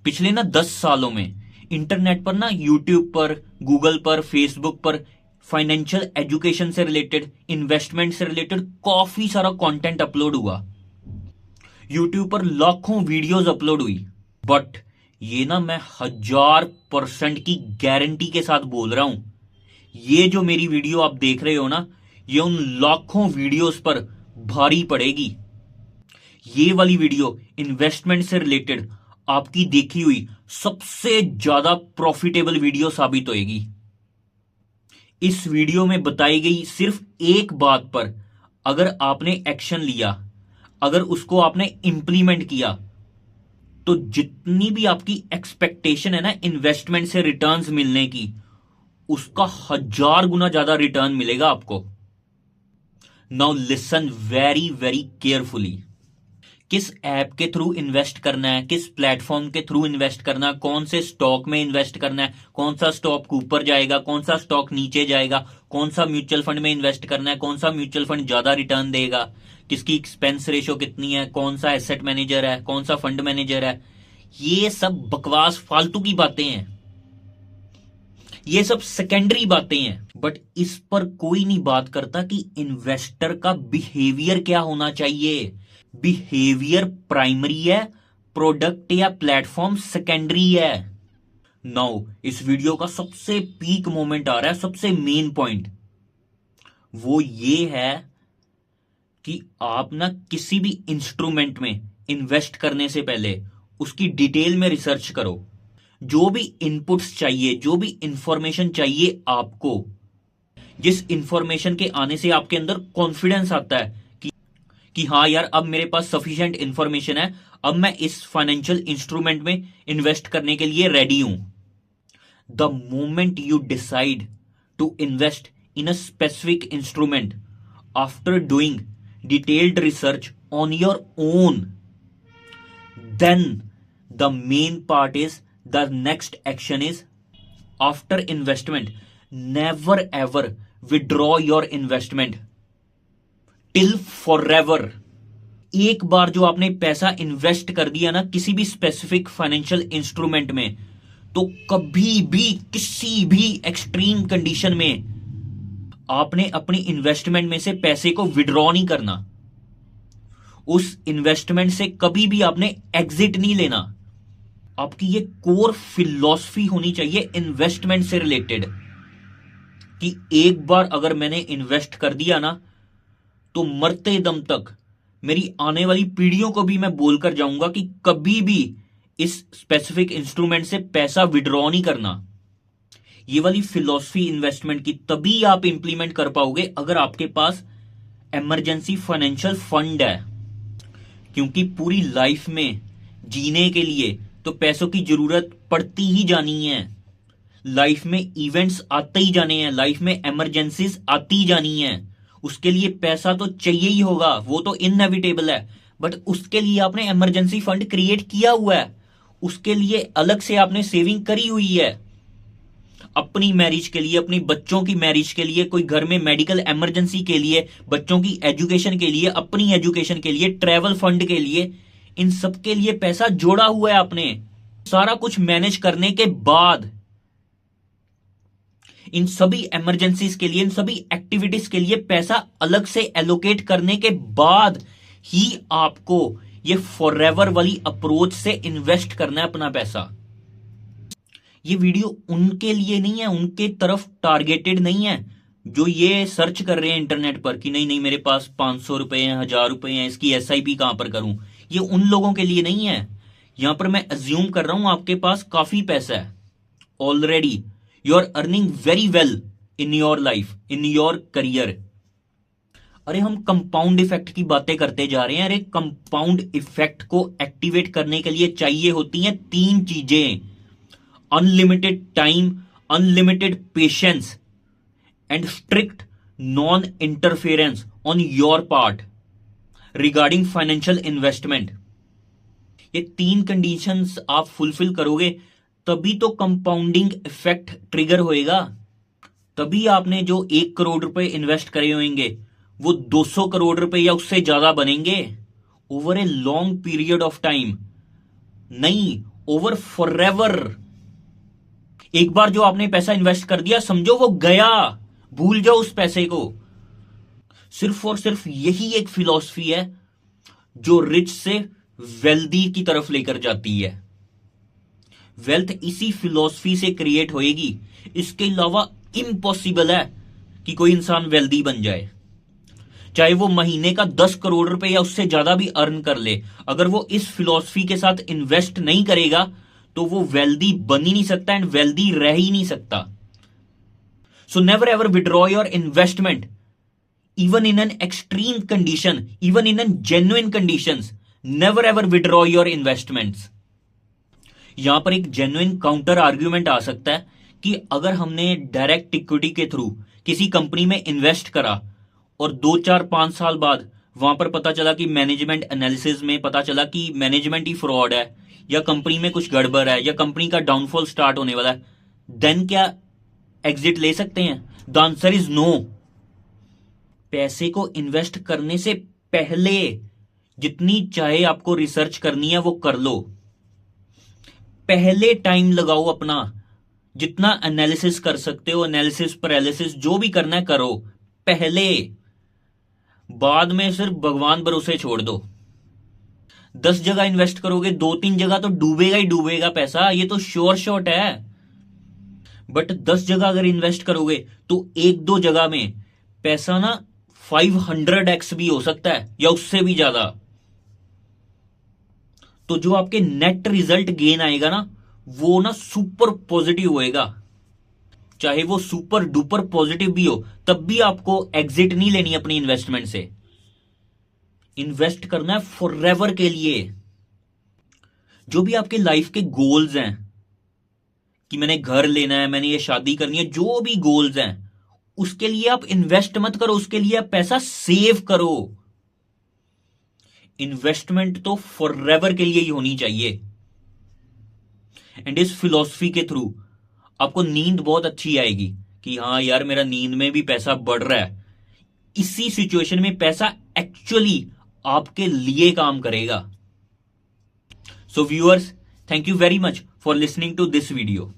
पिछले ना 10 सालों में इंटरनेट पर ना यूट्यूब पर, गूगल पर, फेसबुक पर फाइनेंशियल एजुकेशन से रिलेटेड, इन्वेस्टमेंट से रिलेटेड काफी सारा कंटेंट अपलोड हुआ। यूट्यूब पर लाखों वीडियोस अपलोड हुई। बट ये ना मैं 1000% की गारंटी के साथ बोल रहा हूं, ये जो मेरी वीडियो आप देख रहे हो ना, ये उन लाखों वीडियोस पर भारी पड़ेगी। ये वाली वीडियो इन्वेस्टमेंट से रिलेटेड आपकी देखी हुई सबसे ज्यादा प्रॉफिटेबल वीडियो साबित होगी। इस वीडियो में बताई गई सिर्फ एक बात पर अगर आपने एक्शन लिया, अगर उसको आपने इंप्लीमेंट किया, तो जितनी भी आपकी एक्सपेक्टेशन है ना इन्वेस्टमेंट से रिटर्न्स मिलने की, उसका 1000 गुना ज्यादा रिटर्न मिलेगा आपको। Now listen very very carefully. किस ऐप के थ्रू इन्वेस्ट करना है, किस प्लेटफॉर्म के थ्रू इन्वेस्ट करना है, कौन से स्टॉक में इन्वेस्ट करना है, कौन सा स्टॉक ऊपर जाएगा, कौन सा स्टॉक नीचे जाएगा, कौन सा म्यूचुअल फंड में इन्वेस्ट करना है, कौन सा म्यूचुअल फंड ज्यादा रिटर्न देगा, किसकी एक्सपेंस रेशो कितनी है, कौन सा एसेट मैनेजर है, कौन सा फंड मैनेजर है, ये सब बकवास फालतू की बातें हैं, ये सब सेकेंडरी बातें हैं। बट इस पर कोई नहीं बात करता कि इन्वेस्टर का बिहेवियर क्या होना चाहिए। बिहेवियर प्राइमरी है, प्रोडक्ट या प्लेटफॉर्म सेकेंडरी है। नाउ इस वीडियो का सबसे पीक मोमेंट आ रहा है, सबसे मेन पॉइंट वो ये है कि आप ना किसी भी इंस्ट्रूमेंट में इन्वेस्ट करने से पहले उसकी डिटेल में रिसर्च करो। जो भी इनपुट्स चाहिए, जो भी इंफॉर्मेशन चाहिए आपको, जिस इंफॉर्मेशन के आने से आपके अंदर कॉन्फिडेंस आता है कि हाँ यार अब मेरे पास सफिशिएंट इंफॉर्मेशन है, अब मैं इस फाइनेंशियल इंस्ट्रूमेंट में इन्वेस्ट करने के लिए रेडी हूं। The moment you decide to invest in a specific instrument after doing detailed research on your own, then the main part is, the next action is, after investment never ever withdraw your investment till forever। एक बार जो आपने पैसा invest कर दिया ना किसी भी specific financial instrument में, तो कभी भी किसी भी एक्सट्रीम कंडीशन में आपने अपनी इन्वेस्टमेंट में से पैसे को विड्रॉ नहीं करना। उस इन्वेस्टमेंट से कभी भी आपने एग्जिट नहीं लेना। आपकी ये कोर फिलॉसफी होनी चाहिए इन्वेस्टमेंट से रिलेटेड कि एक बार अगर मैंने इन्वेस्ट कर दिया ना, तो मरते दम तक मेरी आने वाली पीढ़ियों को भी मैं बोलकर जाऊंगा कि कभी भी इस स्पेसिफिक इंस्ट्रूमेंट से पैसा विड्रॉ नहीं करना। ये वाली फिलॉसफी इन्वेस्टमेंट की तभी आप इंप्लीमेंट कर पाओगे अगर आपके पास इमरजेंसी फाइनेंशियल फंड है। क्योंकि पूरी लाइफ में जीने के लिए तो पैसों की जरूरत पड़ती ही जानी है। लाइफ में इवेंट्स आते ही जाने हैं, लाइफ में इमरजेंसीज आती जानी है, उसके लिए पैसा तो चाहिए ही होगा, वो तो इनएविटेबल है। बट उसके लिए आपने इमरजेंसी फंड क्रिएट किया हुआ है, उसके लिए अलग से आपने सेविंग करी हुई है। अपनी मैरिज के लिए, अपनी बच्चों की मैरिज के लिए, कोई घर में मेडिकल इमरजेंसी के लिए, बच्चों की एजुकेशन के लिए, अपनी एजुकेशन के लिए, ट्रैवल फंड के लिए, इन सब के लिए पैसा जोड़ा हुआ है आपने। सारा कुछ मैनेज करने के बाद, इन सभी इमरजेंसीज के लिए, इन सभी एक्टिविटीज के लिए पैसा अलग से एलोकेट करने के बाद ही आपको ये फॉरएवर वाली अप्रोच से इन्वेस्ट करना है अपना पैसा। ये वीडियो उनके लिए नहीं है, उनके तरफ टारगेटेड नहीं है जो ये सर्च कर रहे हैं इंटरनेट पर कि नहीं नहीं मेरे पास 500 रुपए हैं, 1000 रुपए हैं, इसकी एसआईपी कहां पर करूं। ये उन लोगों के लिए नहीं है। यहां पर मैं अज्यूम कर रहा हूं आपके पास काफी पैसा है already, you are earning very well in your life, in your career. अरे हम कंपाउंड इफेक्ट की बातें करते जा रहे हैं। अरे कंपाउंड इफेक्ट को एक्टिवेट करने के लिए चाहिए होती हैं 3 चीजें: unlimited time, unlimited patience and strict non interference on your part regarding financial investment. ये 3 कंडीशंस आप फुलफिल करोगे तभी तो कंपाउंडिंग इफेक्ट ट्रिगर होएगा। तभी आपने जो 1 करोड़ रुपए इन्वेस्ट करे होंगे वो 200 करोड़ रुपए या उससे ज्यादा बनेंगे over a long period of time. नहीं, ओवर फॉरएवर। एक बार जो आपने पैसा इन्वेस्ट कर दिया, समझो वो गया, भूल जाओ उस पैसे को। सिर्फ और सिर्फ यही एक फिलॉसफी है जो रिच से वेल्दी की तरफ लेकर जाती है। वेल्थ इसी फिलॉसफी से क्रिएट होएगी। इसके अलावा इम्पॉसिबल है कि कोई इंसान वेल्दी बन जाए, चाहे वो महीने का 10 करोड़ रुपए या उससे ज्यादा भी अर्न कर ले। अगर वो इस फिलॉसफी के साथ इन्वेस्ट नहीं करेगा तो वो वेल्दी बन ही नहीं सकता एंड वेल्दी रह ही नहीं सकता। So never ever withdraw your investment even in an extreme condition, even in an genuine conditions. Never ever withdraw your investments. यहां पर एक जेन्युइन काउंटर आर्ग्यूमेंट आ सकता है कि अगर हमने डायरेक्ट इक्विटी के थ्रू किसी कंपनी में इन्वेस्ट करा और 2-4-5 साल बाद वहां पर पता चला कि मैनेजमेंट एनालिसिस में पता चला कि मैनेजमेंट ही फ्रॉड है या कंपनी में कुछ गड़बड़ है या कंपनी का डाउनफॉल स्टार्ट होने वाला है, देन क्या एग्जिट ले सकते हैं? The answer is no. पैसे को इन्वेस्ट करने से पहले जितनी चाहे आपको रिसर्च करनी है वो कर लो। पहले टाइम लगाओ अपना, जितना एनालिसिस कर सकते हो, एनालिसिस पैरालिसिस जो भी करना है करो पहले। बाद में सिर्फ भगवान भरोसे छोड़ दो। 10 जगह इन्वेस्ट करोगे, 2-3 जगह तो डूबेगा ही डूबेगा पैसा, ये तो श्योर शॉट है। बट 10 जगह अगर इन्वेस्ट करोगे तो 1-2 जगह में पैसा ना 500x भी हो सकता है या उससे भी ज्यादा। तो जो आपके नेट रिजल्ट गेन आएगा ना, वो ना सुपर पॉजिटिव होएगा। चाहे वो सुपर डुपर पॉजिटिव भी हो, तब भी आपको एग्जिट नहीं लेनी अपनी इन्वेस्टमेंट से। इन्वेस्ट करना है फॉरएवर के लिए। जो भी आपके लाइफ के गोल्स हैं कि मैंने घर लेना है, मैंने ये शादी करनी है, जो भी गोल्स हैं उसके लिए आप इन्वेस्ट मत करो, उसके लिए आप पैसा सेव करो। इन्वेस्टमेंट तो फॉरएवर के लिए ही होनी चाहिए। एंड इस फिलॉसफी के थ्रू आपको नींद बहुत अच्छी आएगी कि हां यार मेरा नींद में भी पैसा बढ़ रहा है। इसी सिचुएशन में पैसा एक्चुअली आपके लिए काम करेगा। So viewers, thank you very much for listening to this video.